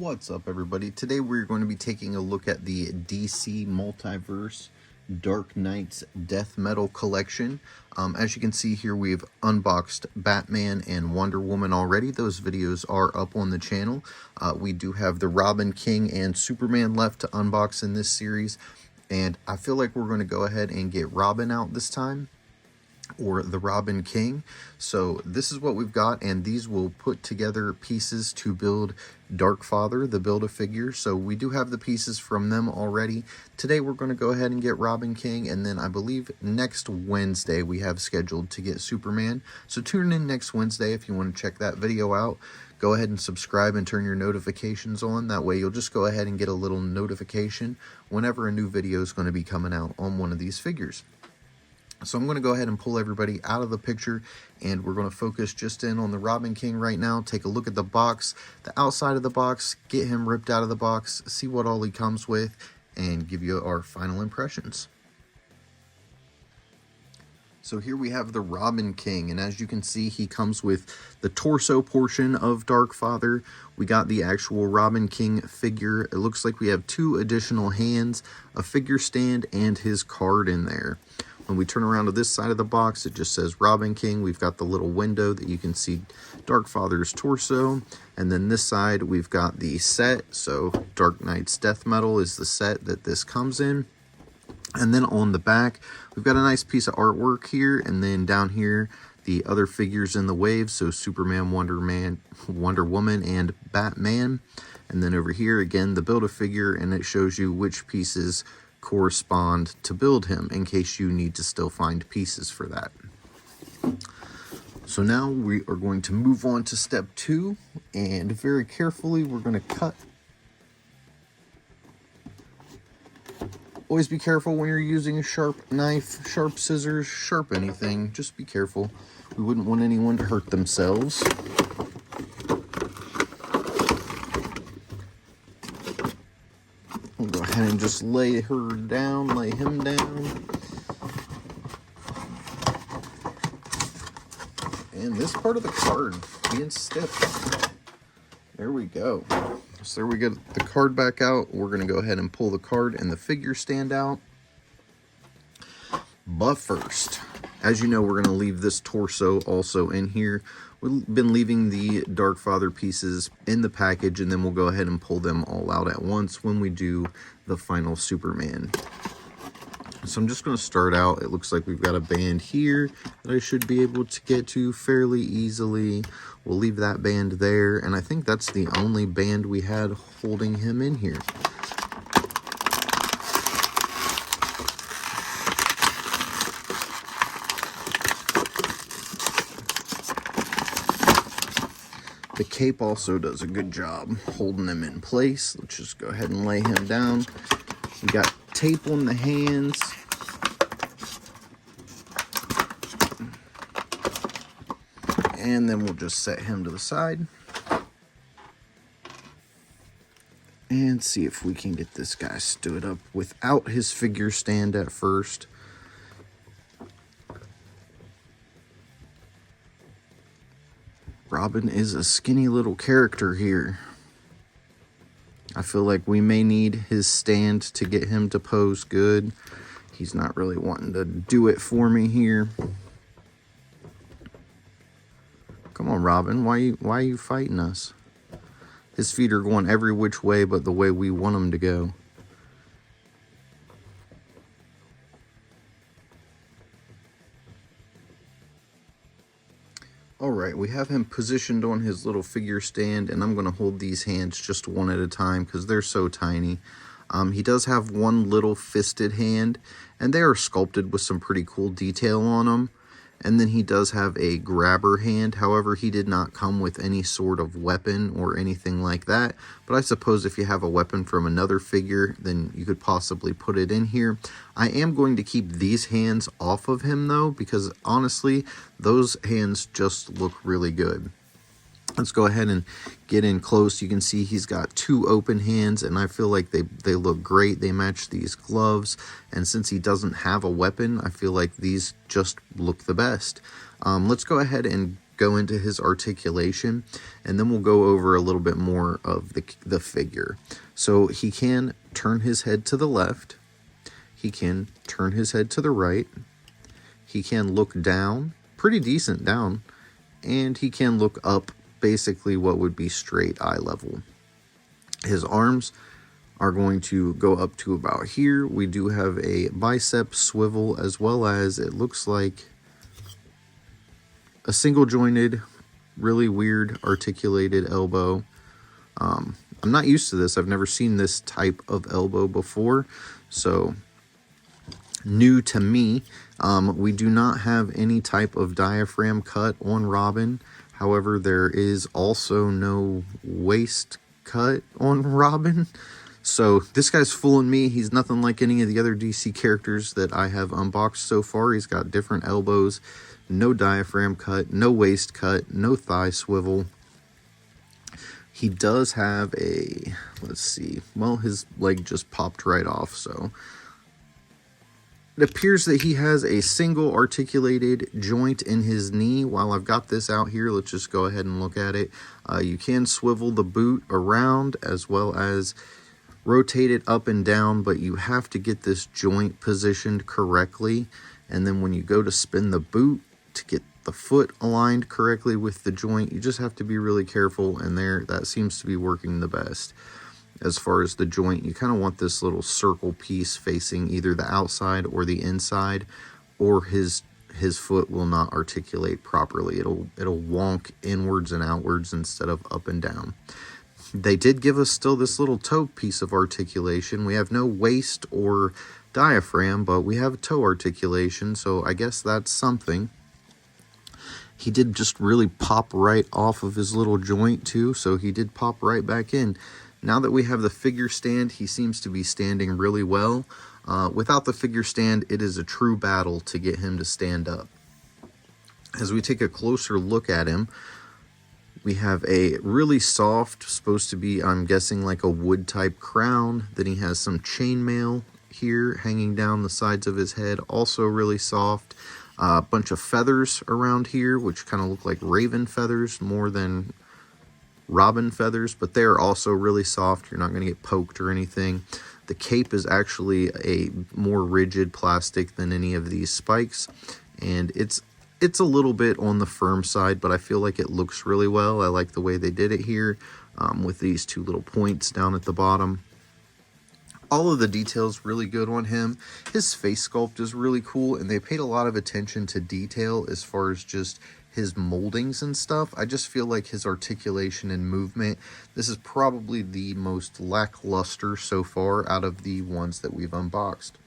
What's up, everybody? Today we're going to be taking a look at the DC Multiverse Dark Knight's Death Metal Collection. As you can see here, we've unboxed Batman and Wonder Woman already. Those videos are up on the channel. We do have the Robin, King, and Superman left to unbox in this series. And I feel like we're going to go ahead and get Robin out this time, or the Robin King. So this is what we've got, and these will put together pieces to build Darkfather, the Build-A-Figure. So we do have the pieces from them already. Today we're going to go ahead and get Robin King, and then I believe next Wednesday we have scheduled to get Superman. So tune in next Wednesday if you want to check that video out. Go ahead and subscribe and turn your notifications on. That way you'll just go ahead and get a little notification whenever a new video is going to be coming out on one of these figures. So I'm going to go ahead and pull everybody out of the picture, and we're going to focus just in on the Robin King right now. Take a look at the box, the outside of the box, get him ripped out of the box, see what all he comes with, and give you our final impressions. So here we have the Robin King, and as you can see, he comes with the torso portion of Darkfather. We got the actual Robin King figure. It looks like we have 2 additional hands, a figure stand, and his card in there. When we turn around to this side of the box, it just says Robin King. We've got the little window that you can see Darkfather's torso. And then this side, we've got the set. So Dark Knight's Death Metal is the set that this comes in. And then on the back, we've got a nice piece of artwork here. And then down here, the other figures in the wave. So Superman, Wonder Woman, and Batman. And then over here, again, the Build-A-Figure. And it shows you which pieces correspond to build him, in case you need to still find pieces for that. So now we are going to move on to step 2, and very carefully we're going to cut. Always be careful when you're using a sharp knife, sharp scissors, sharp anything. Just be careful. We wouldn't want anyone to hurt themselves. We'll go ahead and just lay him down. And this part of the card being stiff. There we go. So there we get the card back out. We're going to go ahead and pull the card and the figure stand out. But first, as you know, we're going to leave this torso also in here. We've been leaving the Darkfather pieces in the package, and then we'll go ahead and pull them all out at once when we do the final Superman. So I'm just going to start out. It looks like we've got a band here that I should be able to get to fairly easily. We'll leave that band there, and I think that's the only band we had holding him in here. The cape also does a good job holding him in place. Let's just go ahead and lay him down. We got tape on the hands. And then we'll just set him to the side. And see if we can get this guy stood up without his figure stand at first. Robin is a skinny little character here. I feel like we may need his stand to get him to pose good. He's not really wanting to do it for me here. Come on, Robin. Why are you fighting us? His feet are going every which way but the way we want them to go. Alright, we have him positioned on his little figure stand, and I'm going to hold these hands just one at a time because they're so tiny. He does have one little fisted hand, and they are sculpted with some pretty cool detail on them. And then he does have a grabber hand. However, he did not come with any sort of weapon or anything like that. But I suppose if you have a weapon from another figure, then you could possibly put it in here. I am going to keep these hands off of him, though, because honestly, those hands just look really good. Let's go ahead and get in close. You can see he's got 2 open hands, and I feel like they look great. They match these gloves, and since he doesn't have a weapon, I feel like these just look the best. Let's go ahead and go into his articulation, and then we'll go over a little bit more of the figure. So he can turn his head to the left, he can turn his head to the right, he can look down, pretty decent down, and he can look up, basically what would be straight eye level. His arms are going to go up to about here. We do have a bicep swivel, as well as it looks like a single jointed, really weird articulated elbow. I'm not used to this. I've never seen this type of elbow before, so new to me. We do not have any type of diaphragm cut on Robin. However, there is also no waist cut on Robin. So this guy's fooling me. He's nothing like any of the other DC characters that I have unboxed so far. He's got different elbows, no diaphragm cut, no waist cut, no thigh swivel. He does have a, let's see, well, his leg just popped right off, so it appears that he has a single articulated joint in his knee. While I've got this out here, let's just go ahead and look at it. You can swivel the boot around as well as rotate it up and down, but you have to get this joint positioned correctly. And then when you go to spin the boot to get the foot aligned correctly with the joint, you just have to be really careful, and that seems to be working the best. As far as the joint, you kind of want this little circle piece facing either the outside or the inside, or his foot will not articulate properly. It'll wonk inwards and outwards instead of up and down. They did give us still this little toe piece of articulation. We have no waist or diaphragm, but we have toe articulation, so I guess that's something. He did just really pop right off of his little joint too, so he did pop right back in. Now that we have the figure stand, he seems to be standing really well. Without the figure stand, it is a true battle to get him to stand up. As we take a closer look at him, we have a really soft, supposed to be, I'm guessing, like a wood type crown. Then he has some chainmail here hanging down the sides of his head, also really soft. A bunch of feathers around here, which kind of look like raven feathers more than robin feathers, but they are also really soft. You're not going to get poked or anything. The cape is actually a more rigid plastic than any of these spikes, and it's a little bit on the firm side, but I feel like it looks really well. I like the way they did it here with these two little points down at the bottom. All of the details really good on him. His face sculpt is really cool, and they paid a lot of attention to detail as far as just his moldings and stuff. I just feel like his articulation and movement, this is probably the most lackluster so far out of the ones that we've unboxed.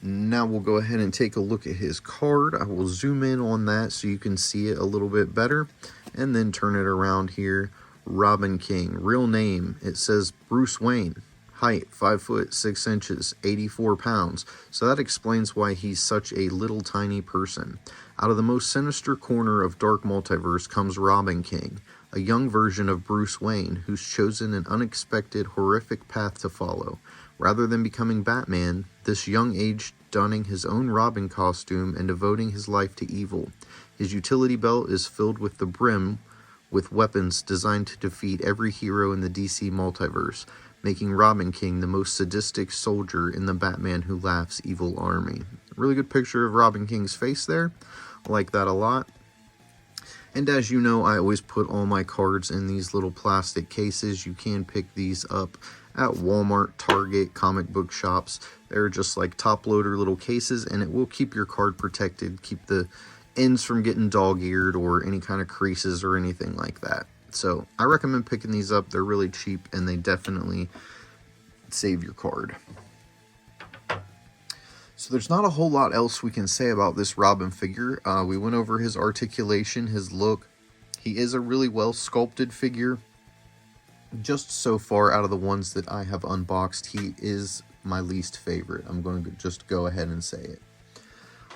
Now we'll go ahead and take a look at his card. I will zoom in on that so you can see it a little bit better, and then turn it around here. Robin King, real name, it says Bruce Wayne, height 5 foot 6 inches, 84 pounds, so that explains why he's such a little tiny person. Out of the most sinister corner of Dark Multiverse comes Robin King, a young version of Bruce Wayne who's chosen an unexpected, horrific path to follow. Rather than becoming Batman, this young age donning his own Robin costume and devoting his life to evil. His utility belt is filled with the brim with weapons designed to defeat every hero in the DC multiverse, making Robin King the most sadistic soldier in the Batman Who Laughs evil army. Really good picture of Robin King's face there. I like that a lot. And as you know, I always put all my cards in these little plastic cases. You can pick these up at Walmart, Target, comic book shops. They're just like top loader little cases, and it will keep your card protected, keep the ends from getting dog-eared or any kind of creases or anything like that. So I recommend picking these up. They're really cheap, and they definitely save your card. So there's not a whole lot else we can say about this Robin figure. We went over his articulation, his look. He is a really well sculpted figure. Just so far out of the ones that I have unboxed, he is my least favorite. I'm going to just go ahead and say it.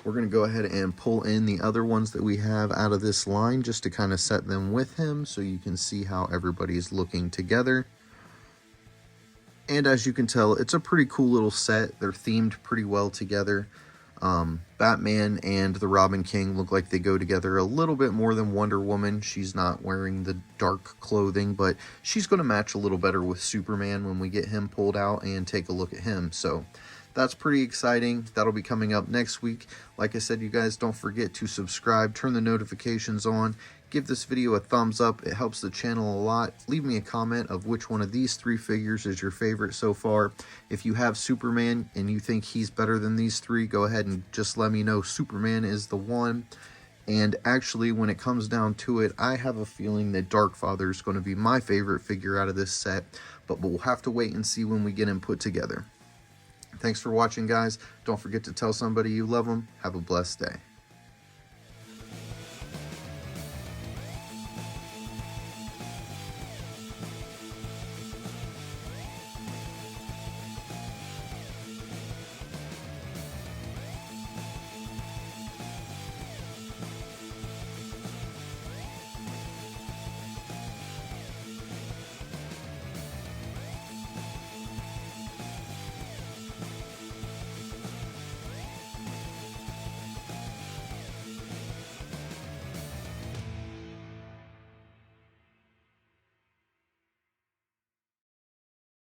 We're going to go ahead and pull in the other ones that we have out of this line just to kind of set them with him so you can see how everybody's looking together. And as you can tell, it's a pretty cool little set. They're themed pretty well together. Batman and the Robin King look like they go together a little bit more than Wonder Woman. She's not wearing the dark clothing, but she's going to match a little better with Superman when we get him pulled out and take a look at him. So that's pretty exciting. That'll be coming up next week. Like I said, you guys don't forget to subscribe, turn the notifications on, give this video a thumbs up. It helps the channel a lot. Leave me a comment of which one of these 3 figures is your favorite so far. If you have Superman and you think he's better than these 3, go ahead and just let me know Superman is the one. And actually, when it comes down to it, I have a feeling that Darkfather is going to be my favorite figure out of this set, but we'll have to wait and see when we get him put together. Thanks for watching, guys. Don't forget to tell somebody you love them. Have a blessed day.